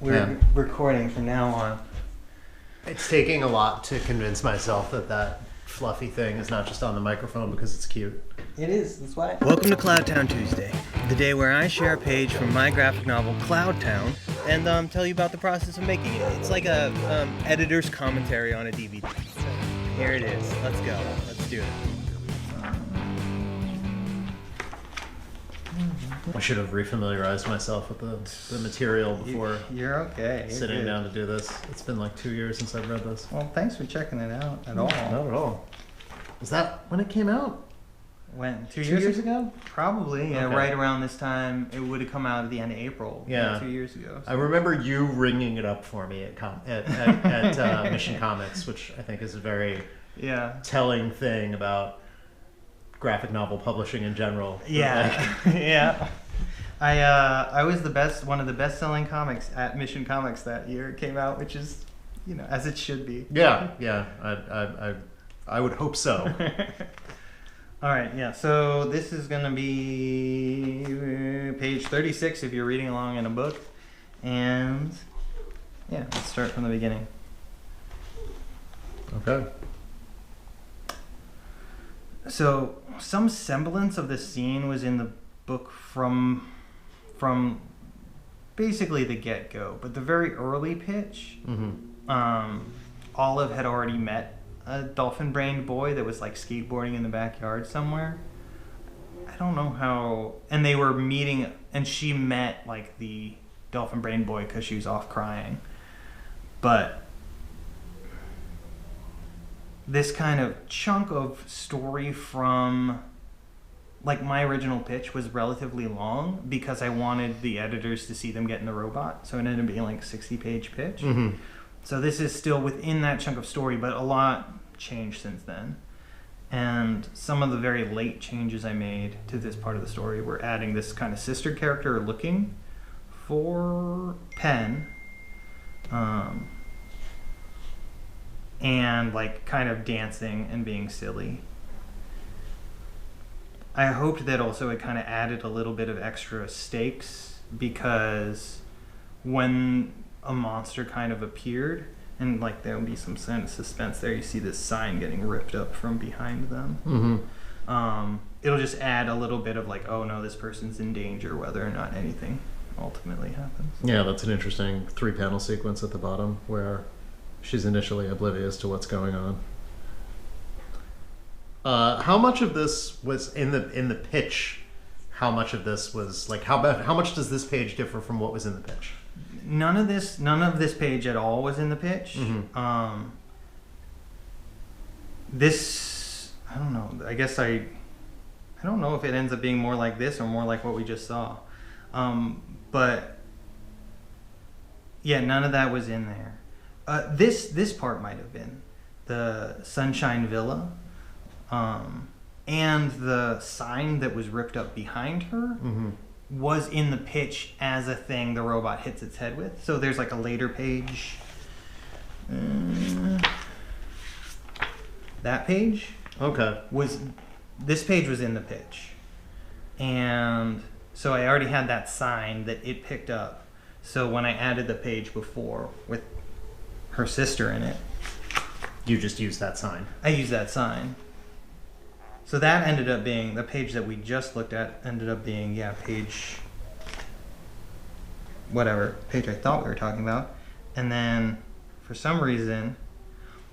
We're recording from now on. It's taking a lot to convince myself that that fluffy thing is not just on the microphone because it's cute. It is, that's why. Welcome to Cloudtown Tuesday, the day where I share a page from my graphic novel Cloudtown and tell you about the process of making it. It's like a editor's commentary on a DVD. So here it is. Let's go. Let's do it. I should have refamiliarized myself with the material before You're okay. You're sitting good. down to do this. It's been like 2 years since I've read this. Well, thanks for checking it out at all. Not at all. Is that when it came out? When? 2 years ago? Probably, yeah, Okay. right around this time. It would have come out at the end of April. Yeah. 2 years ago. I remember you ringing it up for me at Mission Comics, which I think is a very telling thing about graphic novel publishing in general. Yeah, yeah. I was one of the best-selling comics at Mission Comics that year. It came out, which is, as it should be. Yeah. I would hope so. All right, yeah. So this is gonna be page 36 if you're reading along in a book, and yeah, let's start from the beginning. Okay. So some semblance of the scene was in the book from basically the get-go, but the very early pitch, Olive had already met a dolphin-brained boy that was like skateboarding in the backyard somewhere. I don't know how, and they were meeting, and she met like the dolphin-brained boy because she was off crying, but this kind of chunk of story from like my original pitch was relatively long because I wanted the editors to see them get in the robot, so it ended up being like a 60-page pitch. So this is still within that chunk of story, but a lot changed since then, and some of the very late changes I made to this part of the story were adding this kind of sister character looking for Pen, and like kind of dancing and being silly. I hoped that also it kind of added a little bit of extra stakes, because when a monster kind of appeared, and like there would be some sense of suspense there, you see this sign getting ripped up from behind them. It'll just add a little bit of like, oh no, this person's in danger, whether or not anything ultimately happens. Yeah, that's an interesting 3-panel sequence at the bottom where she's initially oblivious to what's going on. How much of this was in the pitch? How much of this was like how much does this page differ from what was in the pitch? None of this page at all was in the pitch. This, I don't know. I guess I don't know if it ends up being more like this or more like what we just saw. But yeah, none of that was in there. This part might have been the Sunshine Villa, and the sign that was ripped up behind her was in the pitch as a thing the robot hits its head with. So there's like a later page. That page. Okay. This page was in the pitch, and so I already had that sign that it picked up. So when I added the page before with her sister in it, You just used that sign. I used that sign. So that ended up being the page that we just looked at. Ended up being page I thought we were talking about, and then for some reason,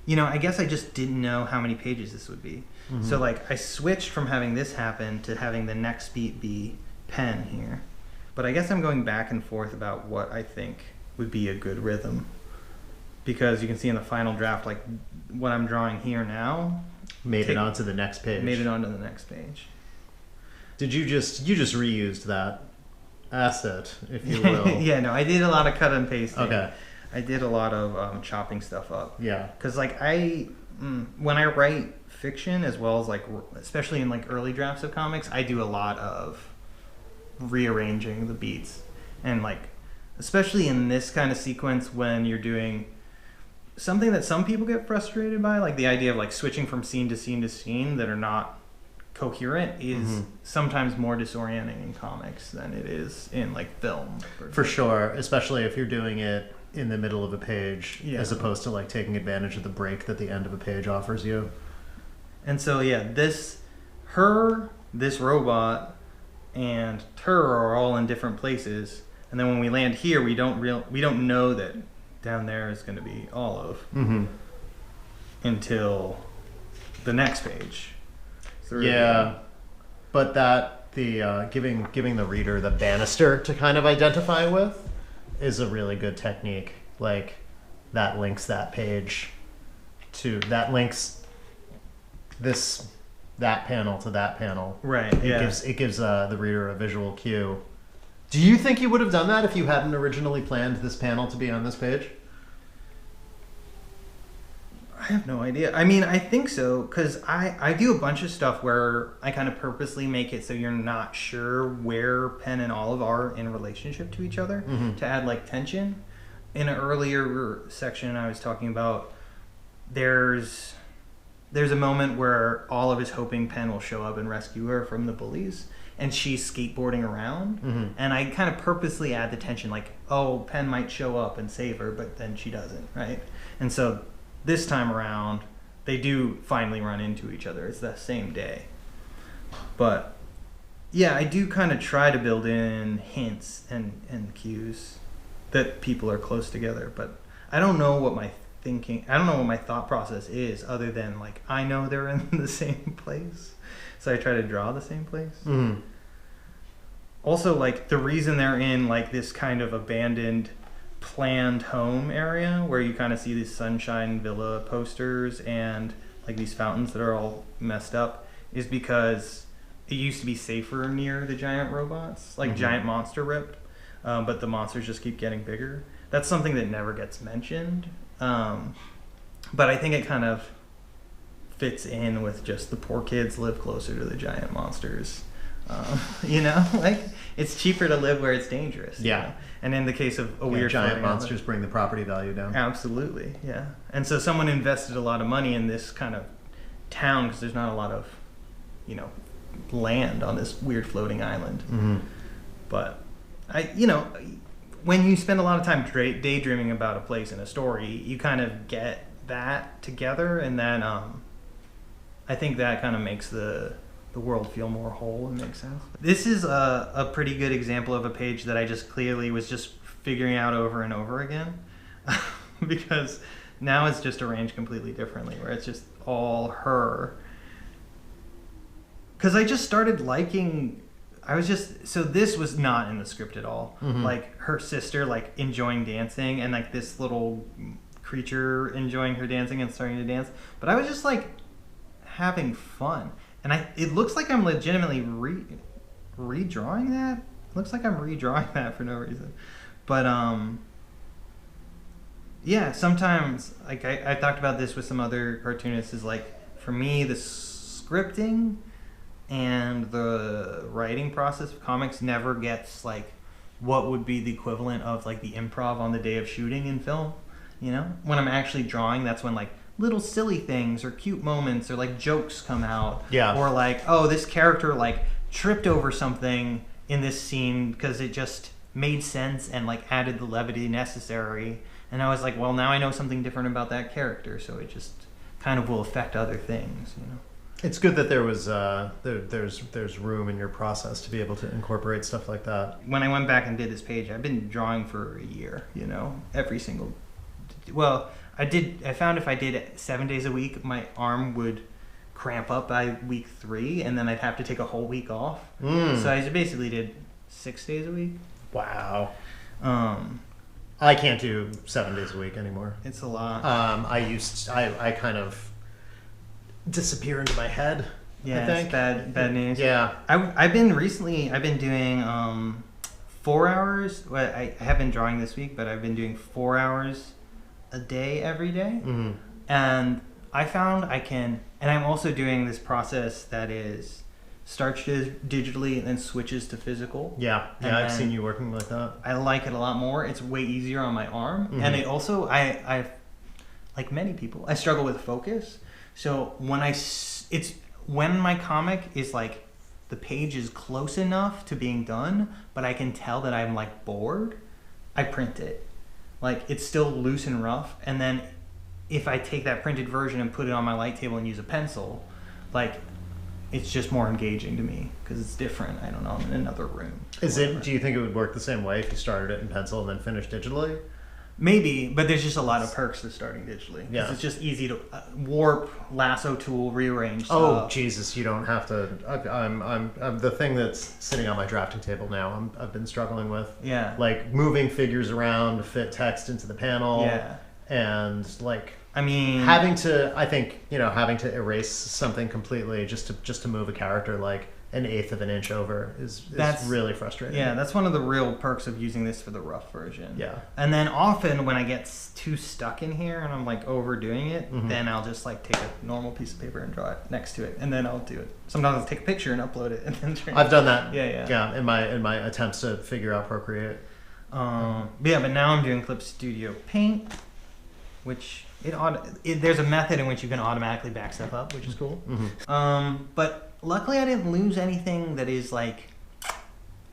I guess I just didn't know how many pages this would be. So like I switched from having this happen to having the next beat be Pen here, but I guess I'm going back and forth about what I think would be a good rhythm, because you can see in the final draft like what I'm drawing here now Made it onto the next page. Did you just reused that asset, if you will? Yeah, no, I did a lot of cut and pasting. Okay. I did a lot of chopping stuff up. Yeah. Because like when I write fiction, as well as like especially in like early drafts of comics, I do a lot of rearranging the beats, and like especially in this kind of sequence when you're doing something that some people get frustrated by, like the idea of like switching from scene to scene to scene that are not coherent is sometimes more disorienting in comics than it is in like film. For sure, especially if you're doing it in the middle of a page as opposed to like taking advantage of the break that the end of a page offers you. And so this robot and Tur are all in different places, and then when we land here we don't know that down there is going to be Olive until the next page. But that the giving the reader the banister to kind of identify with is a really good technique. Like that links that page to that links that panel to that panel. Right. It gives the reader a visual cue. Do you think you would have done that if you hadn't originally planned this panel to be on this page? I have no idea. I mean, I think so, because I do a bunch of stuff where I kind of purposely make it so you're not sure where Penn and Olive are in relationship to each other to add like tension. In an earlier section I was talking about, there's a moment where Olive is hoping Penn will show up and rescue her from the bullies, and she's skateboarding around, and I kind of purposely add the tension, like, oh, Penn might show up and save her, but then she doesn't, right? And so this time around, they do finally run into each other. It's the same day. But yeah, I do kind of try to build in hints and cues that people are close together, but I don't know what my thought process is, other than like I know they're in the same place, so I try to draw the same place. Also, like the reason they're in like this kind of abandoned planned home area where you kind of see these Sunshine Villa posters and like these fountains that are all messed up is because it used to be safer near the giant robots, like giant monster ripped, but the monsters just keep getting bigger. That's something that never gets mentioned, but I think it kind of fits in with just the poor kids live closer to the giant monsters. Like it's cheaper to live where it's dangerous. Yeah. You know? And in the case of a weird giant monsters bring the property value down. Absolutely, yeah. And so someone invested a lot of money in this kind of town because there's not a lot of, land on this weird floating island. But when you spend a lot of time daydreaming about a place in a story, you kind of get that together, and then I think that kind of makes the world feel more whole and makes sense. This is a pretty good example of a page that I just clearly was just figuring out over and over again because now it's just arranged completely differently, where it's just all her. Because I just started liking... So this was not in the script at all. Like her sister like enjoying dancing and like this little creature enjoying her dancing and starting to dance. But I was just like having fun. And it looks like I'm legitimately redrawing that. It looks like I'm redrawing that for no reason. But yeah, sometimes like I talked about this with some other cartoonists, is like for me the scripting and the writing process of comics never gets like what would be the equivalent of like the improv on the day of shooting in film. When I'm actually drawing, that's when like little silly things or cute moments or like jokes come out. Yeah. Or like, oh, this character like tripped over something in this scene because it just made sense and like added the levity necessary. And I was like, well, now I know something different about that character, so it just kind of will affect other things, It's good that there was there's room in your process to be able to incorporate stuff like that. When I went back and did this page, I've been drawing for a year, every single... Well, I found if I did it 7 days a week, my arm would cramp up by week 3, and then I'd have to take a whole week off. So I basically did 6 days a week. Wow. I can't do 7 days a week anymore. It's a lot. I kind of disappear into my head. Yeah, I think. It's bad news. Yeah. I've been doing 4 hours. Well, I have been drawing this week, but I've been doing 4 hours a day every day. And I found I can, and I'm also doing this process that is starts digitally and then switches to physical. Yeah, I've seen you working like that. I like it a lot more. It's way easier on my arm, and it also I like many people, I struggle with focus. So when it's when my comic is like, the page is close enough to being done, but I can tell that I'm like bored, I print it. Like, it's still loose and rough, and then if I take that printed version and put it on my light table and use a pencil, like, it's just more engaging to me because it's different. I don't know, I'm in another room. Do you think it would work the same way if you started it in pencil and then finished digitally? Maybe, but there's just a lot of perks to starting digitally. Yeah. It's just easy to warp, lasso tool, rearrange stuff. Oh, Jesus, you don't have to. I'm the thing that's sitting on my drafting table now, I've been struggling with. Yeah. Like, moving figures around to fit text into the panel. Yeah. And, like, I mean, having to erase something completely just to move a character like an eighth of an inch over is really frustrating. Yeah, that's one of the real perks of using this for the rough version. Yeah. And then often when I get too stuck in here and I'm like overdoing it, Mm-hmm. then I'll just like take a normal piece of paper and draw it next to it, and then I'll do it. Sometimes I'll take a picture and upload it, and then I've done that. Yeah. In my attempts to figure out Procreate. But now I'm doing Clip Studio Paint, which there's a method in which you can automatically back stuff up, which is cool. Mm-hmm. But luckily I didn't lose anything that is like,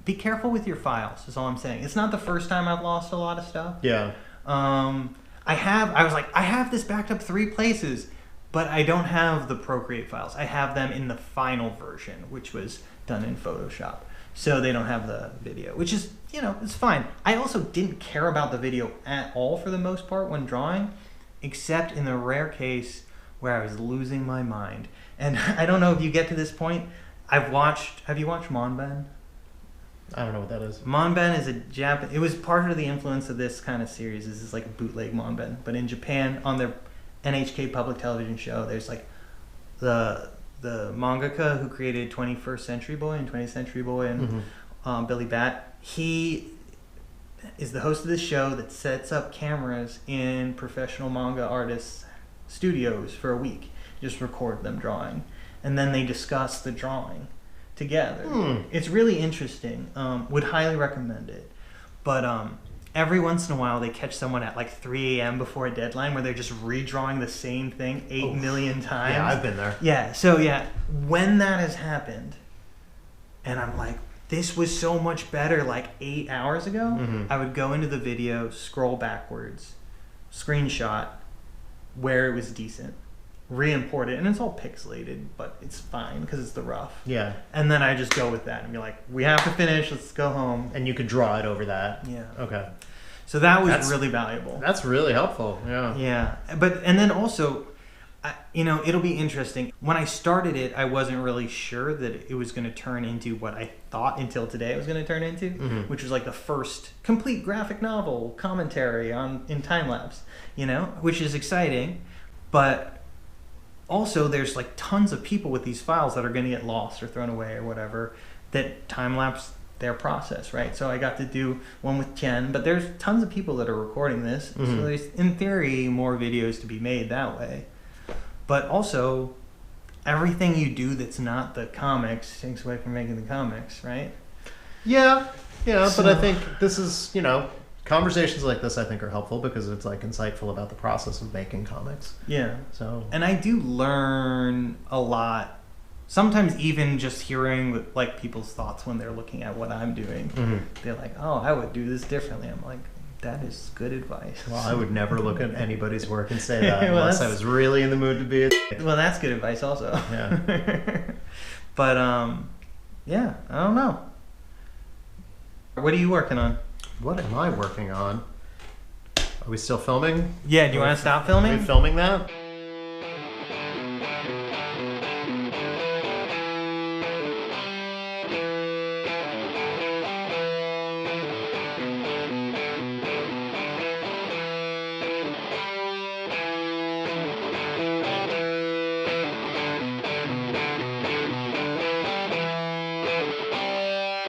be careful with your files is all I'm saying. It's not the first time I've lost a lot of stuff. Yeah. I have this backed up 3 places, but I don't have the Procreate files. I have them in the final version, which was done in Photoshop. So they don't have the video, which is, it's fine. I also didn't care about the video at all for the most part when drawing, except in the rare case where I was losing my mind. And I don't know if you get to this point. Have you watched ManBen? I don't know what that is. ManBen is it was part of the influence of this kind of series. This is like a bootleg ManBen. But in Japan, on their NHK public television show, there's like the mangaka who created 21st Century Boy and 20th Century Boy and Billy Bat. He is the host of this show that sets up cameras in professional manga artists' studios for a week. Just record them drawing. And then they discuss the drawing together. It's really interesting. Would highly recommend it. But every once in a while they catch someone at like 3 a.m. before a deadline where they're just redrawing the same thing 8 million times. Yeah, I've been there. Yeah, so when that has happened, and I'm like, this was so much better like 8 hours ago, I would go into the video, scroll backwards, screenshot where it was decent, re-import it, and it's all pixelated, but it's fine because it's the rough. Yeah. And then I just go with that and be like, we have to finish, let's go home. And you could draw it over that. Yeah. Okay. So that was really valuable. That's really helpful. Yeah. Yeah. And then also, it'll be interesting. When I started it, I wasn't really sure that it was going to turn into what I thought until today it was going to turn into, which was like the first complete graphic novel commentary in time-lapse, which is exciting. But also there's like tons of people with these files that are going to get lost or thrown away or whatever that time-lapse their process, right? So I got to do one with Jen, but there's tons of people that are recording this. So there's, in theory, more videos to be made that way. But also, everything you do that's not the comics takes away from making the comics, right? Yeah, but I think this is, conversations like this I think are helpful because it's like insightful about the process of making comics. Yeah. So. And I do learn a lot. Sometimes even just hearing like people's thoughts when they're looking at what I'm doing. They're like, oh, I would do this differently. I'm like, that is good advice. Well, I would never look at anybody's work and say that unless I was really in the mood to be a Well, that's good advice also. Yeah. But, I don't know. What are you working on? What am I working on? Are we still filming? Yeah, do you want to stop filming? Are we filming that?